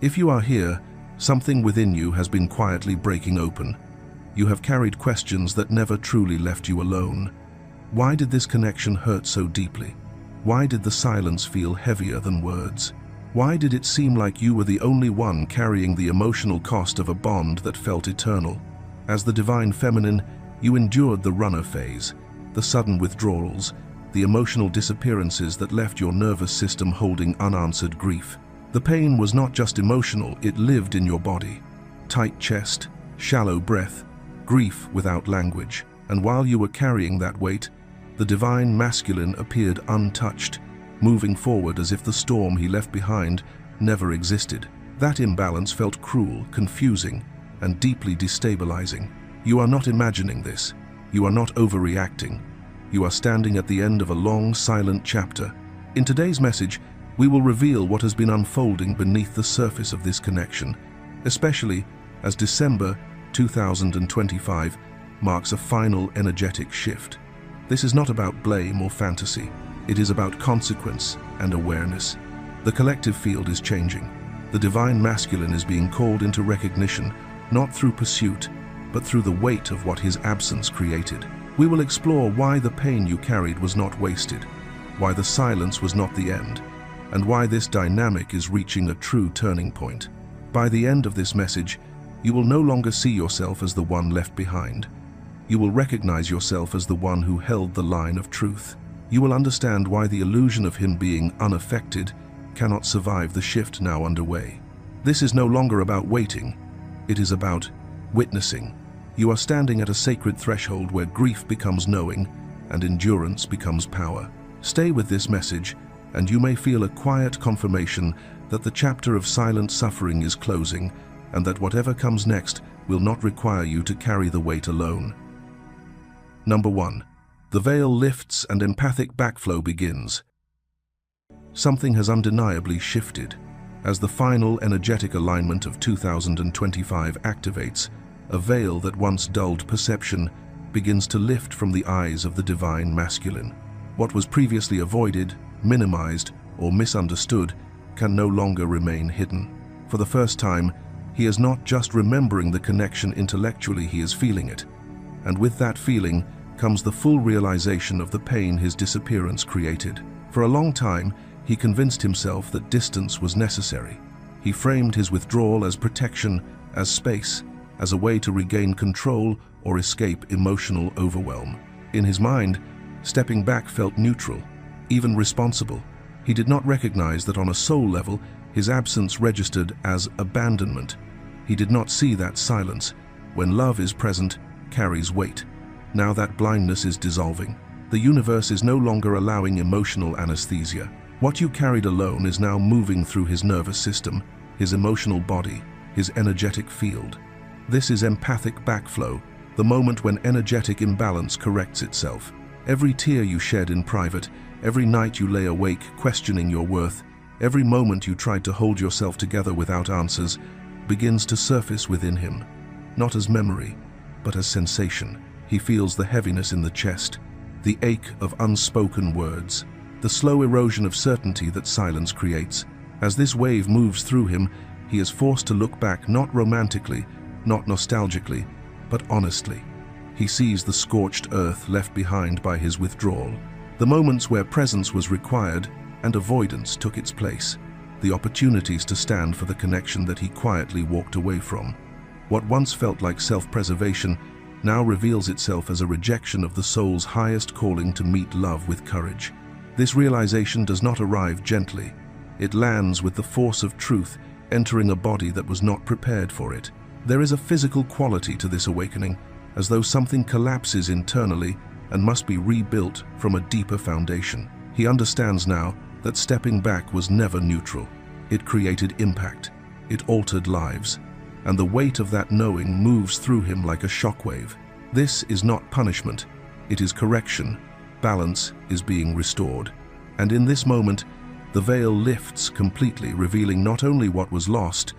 If you are here, something within you has been quietly breaking open. You have carried questions that never truly left you alone. Why did this connection hurt so deeply? Why did the silence feel heavier than words? Why did it seem like you were the only one carrying the emotional cost of a bond that felt eternal? As the divine feminine, you endured the runner phase, the sudden withdrawals, the emotional disappearances that left your nervous system holding unanswered grief. The pain was not just emotional, it lived in your body. Tight chest, shallow breath, grief without language. And while you were carrying that weight, the divine masculine appeared untouched, moving forward as if the storm he left behind never existed. That imbalance felt cruel, confusing, and deeply destabilizing. You are not imagining this. You are not overreacting. You are standing at the end of a long, silent chapter. In today's message, we will reveal what has been unfolding beneath the surface of this connection, especially as December 2025 marks a final energetic shift. This is not about blame or fantasy. It is about consequence and awareness. The collective field is changing. The divine masculine is being called into recognition, not through pursuit, but through the weight of what his absence created. We will explore why the pain you carried was not wasted, why the silence was not the end, and why this dynamic is reaching a true turning point. By the end of this message, you will no longer see yourself as the one left behind. You will recognize yourself as the one who held the line of truth. You will understand why the illusion of him being unaffected cannot survive the shift now underway. This is no longer about waiting. It is about witnessing. You are standing at a sacred threshold where grief becomes knowing and endurance becomes power. Stay with this message, and you may feel a quiet confirmation that the chapter of silent suffering is closing, and that whatever comes next will not require you to carry the weight alone. Number 1. The veil lifts and empathic backflow begins. Something has undeniably shifted. As the final energetic alignment of 2025 activates, a veil that once dulled perception begins to lift from the eyes of the divine masculine. What was previously avoided, minimized, or misunderstood can no longer remain hidden. For the first time, he is not just remembering the connection intellectually, he is feeling it. And with that feeling comes the full realization of the pain his disappearance created. For a long time, he convinced himself that distance was necessary. He framed his withdrawal as protection, as space, as a way to regain control or escape emotional overwhelm. In his mind, stepping back felt neutral, even responsible. He did not recognize that on a soul level, his absence registered as abandonment. He did not see that silence, when love is present, carries weight. Now that blindness is dissolving. The universe is no longer allowing emotional anesthesia. What you carried alone is now moving through his nervous system, his emotional body, his energetic field. This is empathic backflow, the moment when energetic imbalance corrects itself. Every tear you shed in private, every night you lay awake questioning your worth, every moment you tried to hold yourself together without answers, begins to surface within him, not as memory, but as sensation. He feels the heaviness in the chest, the ache of unspoken words, the slow erosion of certainty that silence creates. As this wave moves through him, he is forced to look back not romantically, not nostalgically, but honestly. He sees the scorched earth left behind by his withdrawal, the moments where presence was required and avoidance took its place, the opportunities to stand for the connection that he quietly walked away from. What once felt like self-preservation now reveals itself as a rejection of the soul's highest calling to meet love with courage. This realization does not arrive gently. It lands with the force of truth entering a body that was not prepared for it. There is a physical quality to this awakening, as though something collapses internally and must be rebuilt from a deeper foundation. He understands now that stepping back was never neutral. It created impact. It altered lives. And the weight of that knowing moves through him like a shockwave. This is not punishment. It is correction. Balance is being restored. And in this moment, the veil lifts completely, revealing not only what was lost,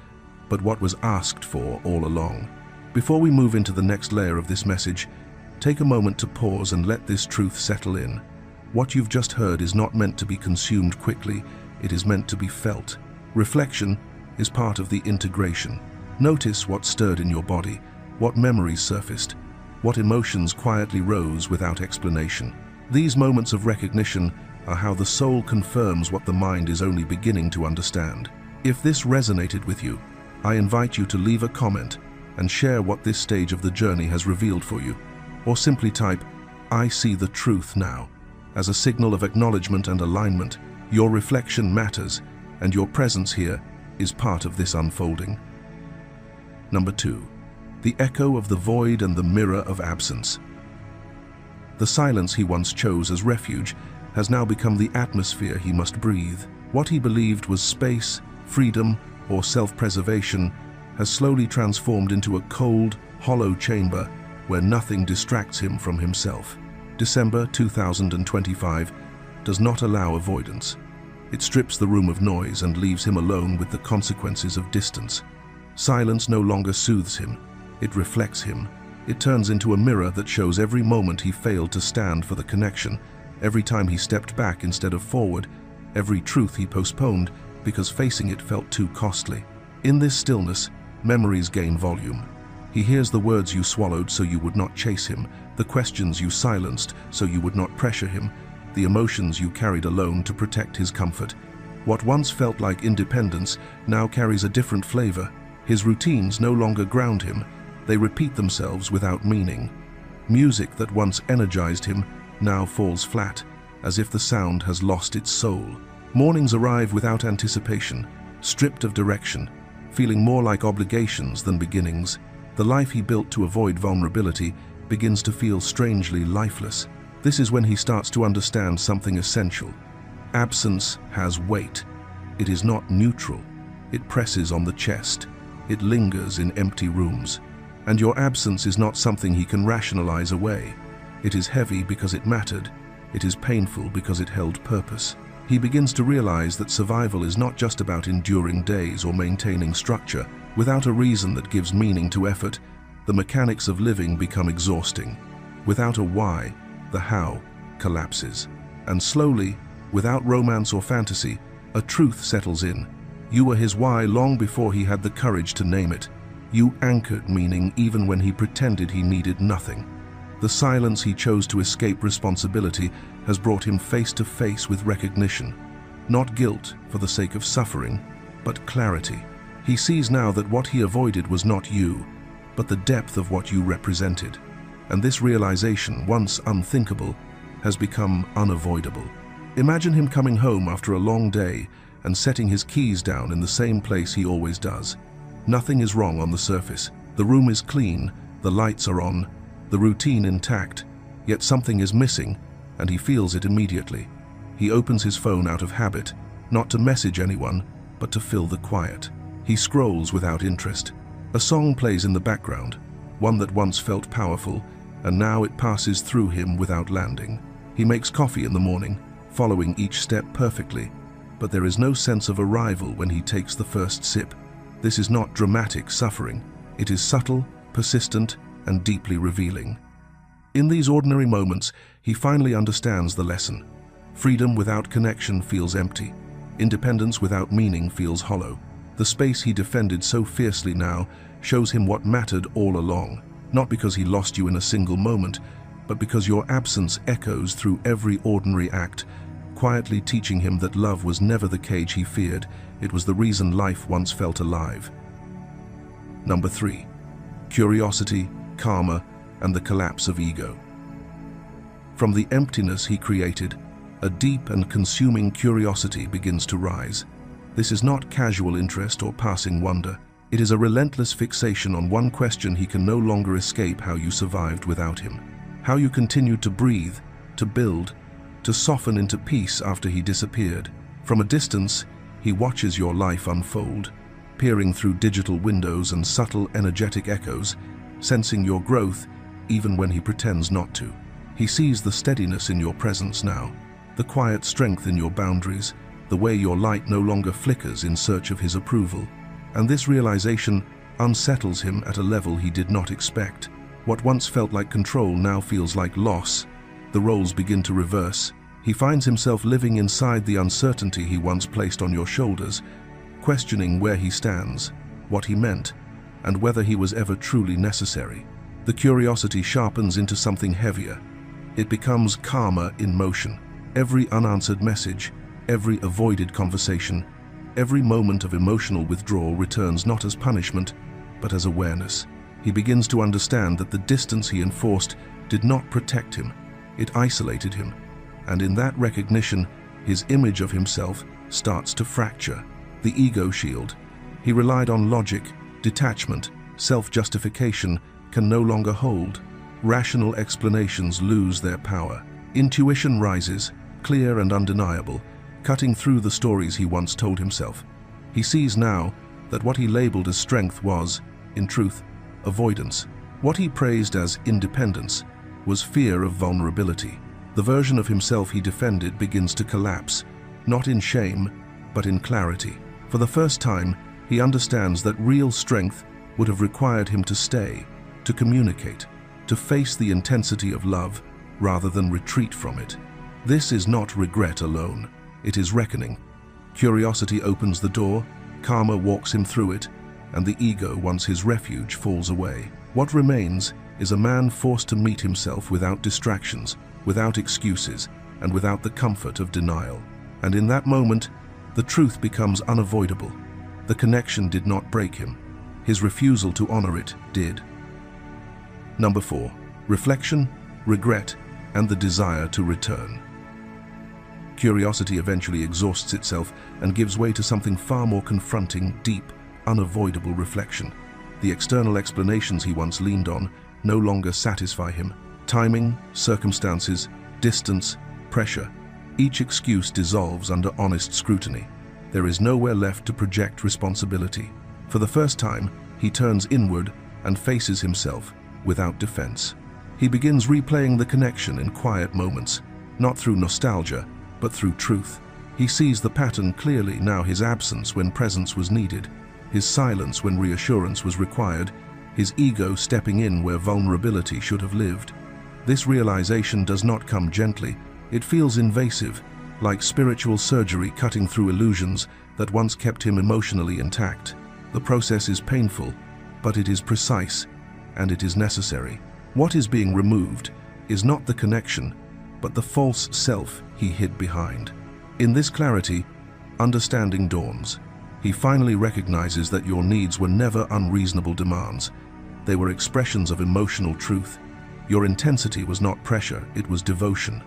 but what was asked for all along. Before we move into the next layer of this message, take a moment to pause and let this truth settle in. What you've just heard is not meant to be consumed quickly, it is meant to be felt. Reflection, is part of the integration. Notice what stirred in your body, what memories surfaced, what emotions quietly rose without explanation. These moments of recognition are how the soul confirms what the mind is only beginning to understand. If this resonated with you, I invite you to leave a comment and share what this stage of the journey has revealed for you. Or simply type, "I see the truth now." As a signal of acknowledgement and alignment, your reflection matters, and your presence here is part of this unfolding. Number 2. The echo of the void and the mirror of absence. The silence he once chose as refuge has now become the atmosphere he must breathe. What he believed was space, freedom, or self-preservation has slowly transformed into a cold, hollow chamber where nothing distracts him from himself. December 2025 does not allow avoidance. It strips the room of noise and leaves him alone with the consequences of distance. Silence no longer soothes him. It reflects him. It turns into a mirror that shows every moment he failed to stand for the connection, every time he stepped back instead of forward, every truth he postponed because facing it felt too costly. In this stillness, memories gain volume. He hears the words you swallowed so you would not chase him, the questions you silenced so you would not pressure him, the emotions you carried alone to protect his comfort. What once felt like independence now carries a different flavor. His routines no longer ground him. They repeat themselves without meaning. Music that once energized him now falls flat, as if the sound has lost its soul. Mornings arrive without anticipation, stripped of direction, feeling more like obligations than beginnings. The life he built to avoid vulnerability begins to feel strangely lifeless. This is when he starts to understand something essential. Absence has weight. It is not neutral. It presses on the chest. It lingers in empty rooms. And your absence is not something he can rationalize away. It is heavy because it mattered. It is painful because it held purpose. He begins to realize that survival is not just about enduring days or maintaining structure. Without a reason that gives meaning to effort, the mechanics of living become exhausting. Without a why, the how collapses. And slowly, without romance or fantasy, a truth settles in. You were his why long before he had the courage to name it. You anchored meaning even when he pretended he needed nothing. The silence he chose to escape responsibility has brought him face to face with recognition. Not guilt for the sake of suffering, but clarity. He sees now that what he avoided was not you, but the depth of what you represented. And this realization, once unthinkable, has become unavoidable. Imagine him coming home after a long day and setting his keys down in the same place he always does. Nothing is wrong on the surface. The room is clean, the lights are on, the routine intact, yet something is missing, and he feels it immediately. He opens his phone out of habit, not to message anyone, but to fill the quiet. He scrolls without interest. A song plays in the background, one that once felt powerful, and now it passes through him without landing. He makes coffee in the morning, following each step perfectly, but there is no sense of arrival when he takes the first sip. This is not dramatic suffering. It is subtle, persistent, and deeply revealing. In these ordinary moments, he finally understands the lesson. Freedom without connection feels empty. Independence without meaning feels hollow. The space he defended so fiercely now shows him what mattered all along, not because he lost you in a single moment, but because your absence echoes through every ordinary act, quietly teaching him that love was never the cage he feared. It was the reason life once felt alive. Number 3. Curiosity, karma, and the collapse of ego. From the emptiness he created, a deep and consuming curiosity begins to rise. This is not casual interest or passing wonder. It is a relentless fixation on one question he can no longer escape: how you survived without him. How you continued to breathe, to build, to soften into peace after he disappeared. From a distance, he watches your life unfold, peering through digital windows and subtle energetic echoes, sensing your growth even when he pretends not to. He sees the steadiness in your presence now, the quiet strength in your boundaries, the way your light no longer flickers in search of his approval. And this realization unsettles him at a level he did not expect. What once felt like control now feels like loss. The roles begin to reverse. He finds himself living inside the uncertainty he once placed on your shoulders, questioning where he stands, what he meant, and whether he was ever truly necessary. The curiosity sharpens into something heavier. It becomes karma in motion. Every unanswered message, every avoided conversation, every moment of emotional withdrawal returns not as punishment, but as awareness. He begins to understand that the distance he enforced did not protect him, it isolated him, and in that recognition, his image of himself starts to fracture. The ego shield he relied on, logic, detachment, self-justification, can no longer hold. Rational explanations lose their power. Intuition rises, clear and undeniable, cutting through the stories he once told himself. He sees now that what he labeled as strength was, in truth, avoidance. What he praised as independence was fear of vulnerability. The version of himself he defended begins to collapse, not in shame, but in clarity. For the first time, he understands that real strength would have required him to stay, to communicate, to face the intensity of love rather than retreat from it. This is not regret alone, it is reckoning. Curiosity opens the door, karma walks him through it, and the ego, once his refuge, falls away. What remains is a man forced to meet himself without distractions, without excuses, and without the comfort of denial. And in that moment, the truth becomes unavoidable. The connection did not break him. His refusal to honor it did. Number 4. Reflection, regret, and the desire to return. Curiosity eventually exhausts itself and gives way to something far more confronting, deep, unavoidable reflection. The external explanations he once leaned on no longer satisfy him. Timing, circumstances, distance, pressure. Each excuse dissolves under honest scrutiny. There is nowhere left to project responsibility. For the first time, he turns inward and faces himself without defense. He begins replaying the connection in quiet moments, not through nostalgia, but through truth. He sees the pattern clearly now: his absence when presence was needed, his silence when reassurance was required, his ego stepping in where vulnerability should have lived. This realization does not come gently. It feels invasive, like spiritual surgery cutting through illusions that once kept him emotionally intact. The process is painful, but it is precise, and it is necessary. What is being removed is not the connection, but the false self he hid behind. In this clarity, understanding dawns. He finally recognizes that your needs were never unreasonable demands. They were expressions of emotional truth. Your intensity was not pressure, it was devotion.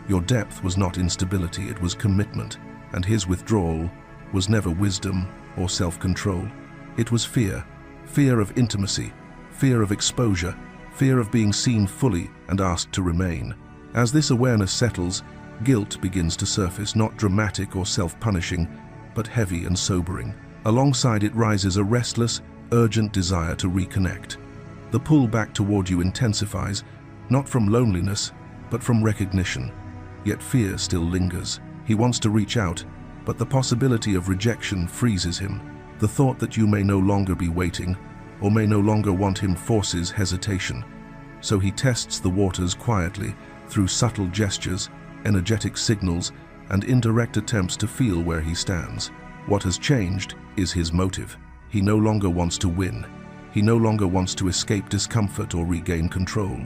Your depth was not instability, it was commitment. And his withdrawal was never wisdom or self-control. It was fear. Fear of intimacy, fear of exposure, fear of being seen fully and asked to remain. As this awareness settles, guilt begins to surface, not dramatic or self-punishing, but heavy and sobering. Alongside it rises a restless, urgent desire to reconnect. The pull back toward you intensifies, not from loneliness, but from recognition. Yet fear still lingers. He wants to reach out, but the possibility of rejection freezes him. The thought that you may no longer be waiting, or may no longer want him, forces hesitation. So he tests the waters quietly, through subtle gestures, energetic signals, and indirect attempts to feel where he stands. What has changed is his motive. He no longer wants to win. He no longer wants to escape discomfort or regain control.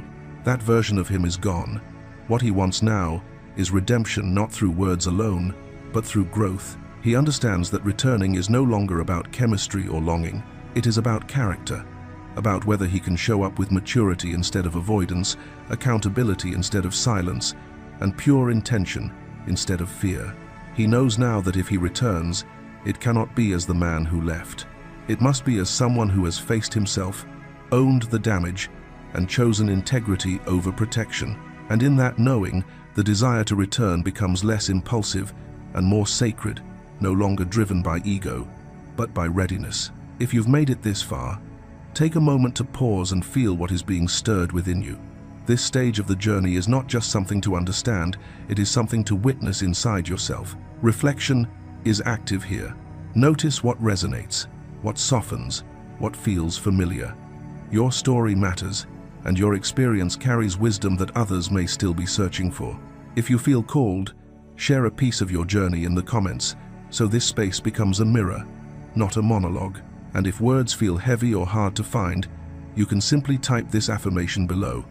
That version of him is gone. What he wants now is redemption, not through words alone, but through growth. He understands that returning is no longer about chemistry or longing. It is about character, about whether he can show up with maturity instead of avoidance, accountability instead of silence, and pure intention instead of fear. He knows now that if he returns, it cannot be as the man who left. It must be as someone who has faced himself, owned the damage, and chosen integrity over protection. And in that knowing, the desire to return becomes less impulsive and more sacred, no longer driven by ego, but by readiness. If you've made it this far, take a moment to pause and feel what is being stirred within you. This stage of the journey is not just something to understand, it is something to witness inside yourself. Reflection is active here. Notice what resonates, what softens, what feels familiar. Your story matters, and your experience carries wisdom that others may still be searching for. If you feel called, share a piece of your journey in the comments, so this space becomes a mirror not a monologue. And if words feel heavy or hard to find, you can simply type this affirmation below.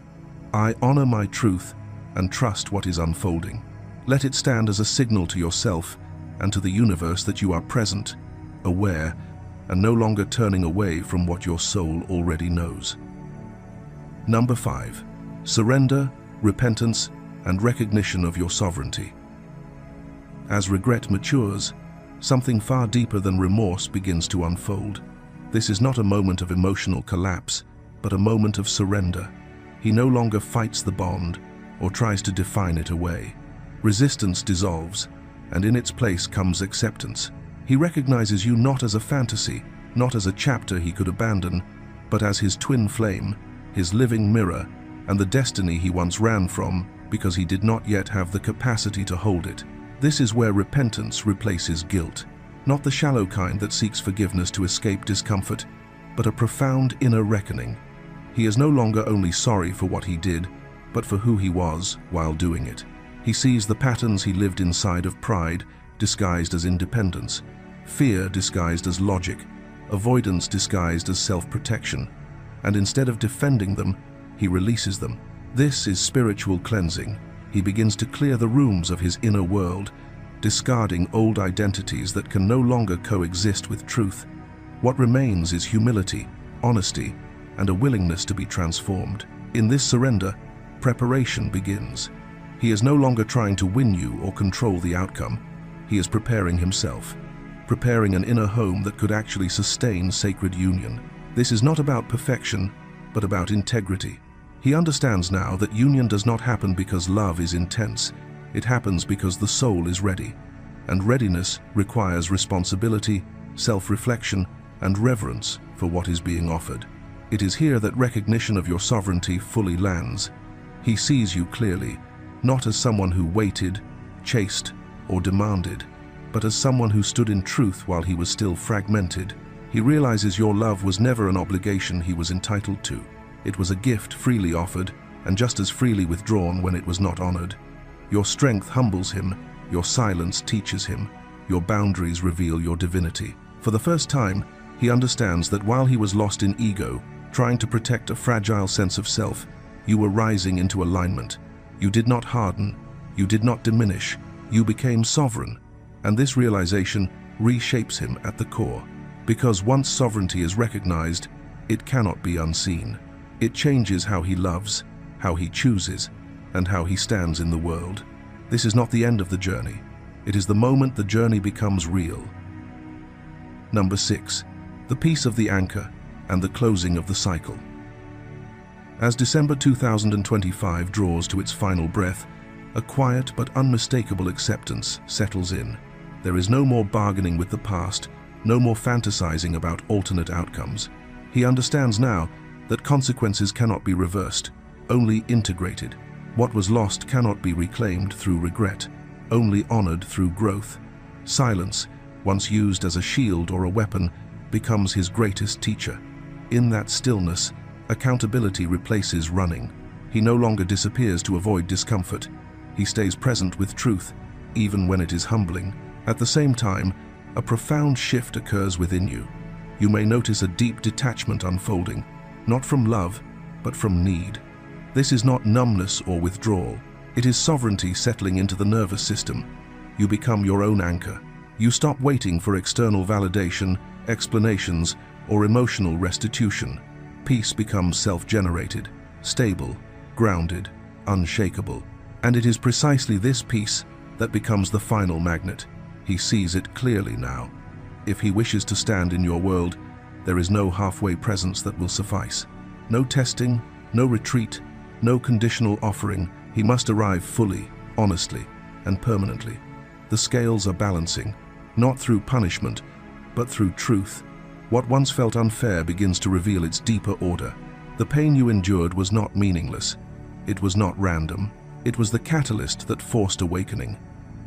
I honor my truth and trust what is unfolding. Let it stand as a signal to yourself and to the universe that you are present, aware, and no longer turning away from what your soul already knows. Number 5. Surrender, repentance, and recognition of your sovereignty. As regret matures, something far deeper than remorse begins to unfold. This is not a moment of emotional collapse, but a moment of surrender. He no longer fights the bond or tries to define it away. Resistance dissolves, and in its place comes acceptance. He recognizes you not as a fantasy, not as a chapter he could abandon, but as his twin flame, his living mirror, and the destiny he once ran from because he did not yet have the capacity to hold it. This is where repentance replaces guilt, not the shallow kind that seeks forgiveness to escape discomfort, but a profound inner reckoning. He is no longer only sorry for what he did, but for who he was while doing it. He sees the patterns he lived inside of pride disguised as independence, fear disguised as logic, avoidance disguised as self-protection, and instead of defending them, he releases them. This is spiritual cleansing. He begins to clear the rooms of his inner world, discarding old identities that can no longer coexist with truth. What remains is humility, honesty, and a willingness to be transformed. In this surrender, preparation begins. He is no longer trying to win you or control the outcome. He is preparing himself, preparing an inner home that could actually sustain sacred union. This is not about perfection, but about integrity. He understands now that union does not happen because love is intense. It happens because the soul is ready. And readiness requires responsibility, self-reflection, and reverence for what is being offered. It is here that recognition of your sovereignty fully lands. He sees you clearly, not as someone who waited, chased, or demanded, but as someone who stood in truth while he was still fragmented. He realizes your love was never an obligation he was entitled to. It was a gift freely offered, and just as freely withdrawn when it was not honored. Your strength humbles him, your silence teaches him, your boundaries reveal your divinity. For the first time, he understands that while he was lost in ego, trying to protect a fragile sense of self, you were rising into alignment. You did not harden, you did not diminish, you became sovereign. And this realization reshapes him at the core. Because once sovereignty is recognized, it cannot be unseen. It changes how he loves, how he chooses, and how he stands in the world. This is not the end of the journey. It is the moment the journey becomes real. Number 6. The peace of the anchor and the closing of the cycle. As December 2025 draws to its final breath, a quiet but unmistakable acceptance settles in. There is no more bargaining with the past, no more fantasizing about alternate outcomes. He understands now that consequences cannot be reversed, only integrated. What was lost cannot be reclaimed through regret, only honored through growth. Silence, once used as a shield or a weapon, becomes his greatest teacher. In that stillness, accountability replaces running. He no longer disappears to avoid discomfort. He stays present with truth, even when it is humbling. At the same time, a profound shift occurs within you. You may notice a deep detachment unfolding, not from love, but from need. This is not numbness or withdrawal. It is sovereignty settling into the nervous system. You become your own anchor. You stop waiting for external validation, explanations, or emotional restitution. Peace becomes self-generated, stable, grounded, unshakable. And it is precisely this peace that becomes the final magnet. He sees it clearly now. If he wishes to stand in your world, there is no halfway presence that will suffice. No testing, no retreat, no conditional offering. He must arrive fully, honestly, and permanently. The scales are balancing, not through punishment, but through truth. What once felt unfair begins to reveal its deeper order. The pain you endured was not meaningless. It was not random. It was the catalyst that forced awakening.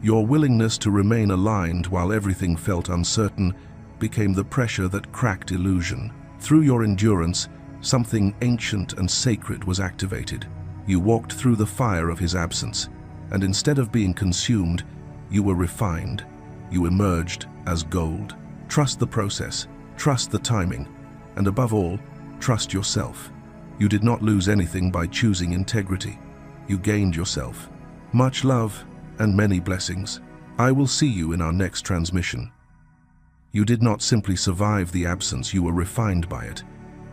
Your willingness to remain aligned while everything felt uncertain became the pressure that cracked illusion. Through your endurance, something ancient and sacred was activated. You walked through the fire of his absence, and instead of being consumed, you were refined. You emerged as gold. Trust the process, trust the timing, and above all, trust yourself. You did not lose anything by choosing integrity. You gained yourself. Much love and many blessings. I will see you in our next transmission. You did not simply survive the absence, you were refined by it.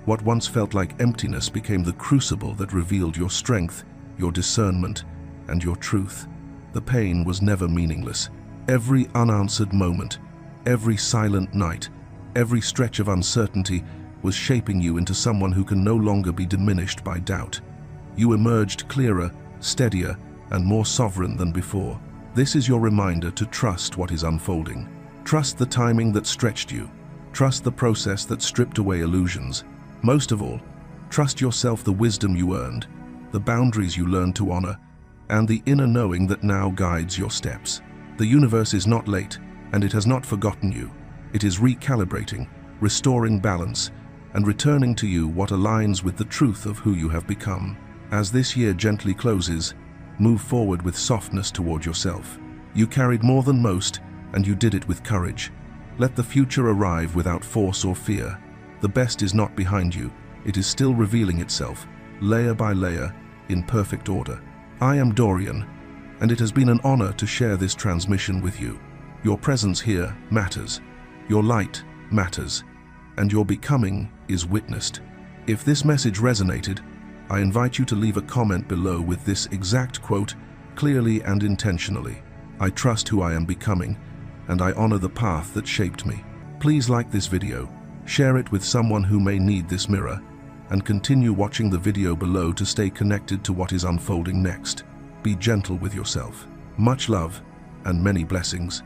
What once felt like emptiness became the crucible that revealed your strength, your discernment, and your truth. The pain was never meaningless. Every unanswered moment, every silent night, every stretch of uncertainty was shaping you into someone who can no longer be diminished by doubt. You emerged clearer, steadier, and more sovereign than before. This is your reminder to trust what is unfolding. Trust the timing that stretched you. Trust the process that stripped away illusions. Most of all, trust yourself, the wisdom you earned, the boundaries you learned to honor, and the inner knowing that now guides your steps. The universe is not late, and it has not forgotten you. It is recalibrating, restoring balance, and returning to you what aligns with the truth of who you have become. As this year gently closes, move forward with softness toward yourself. You carried more than most, and you did it with courage. Let the future arrive without force or fear. The best is not behind you. It is still revealing itself, layer by layer, in perfect order. I am Dorian, and it has been an honor to share this transmission with you. Your presence here matters. Your light matters. And your becoming is witnessed. If this message resonated, I invite you to leave a comment below with this exact quote, clearly and intentionally. I trust who I am becoming, and I honor the path that shaped me. Please like this video, share it with someone who may need this mirror, and continue watching the video below to stay connected to what is unfolding next. Be gentle with yourself. Much love and many blessings.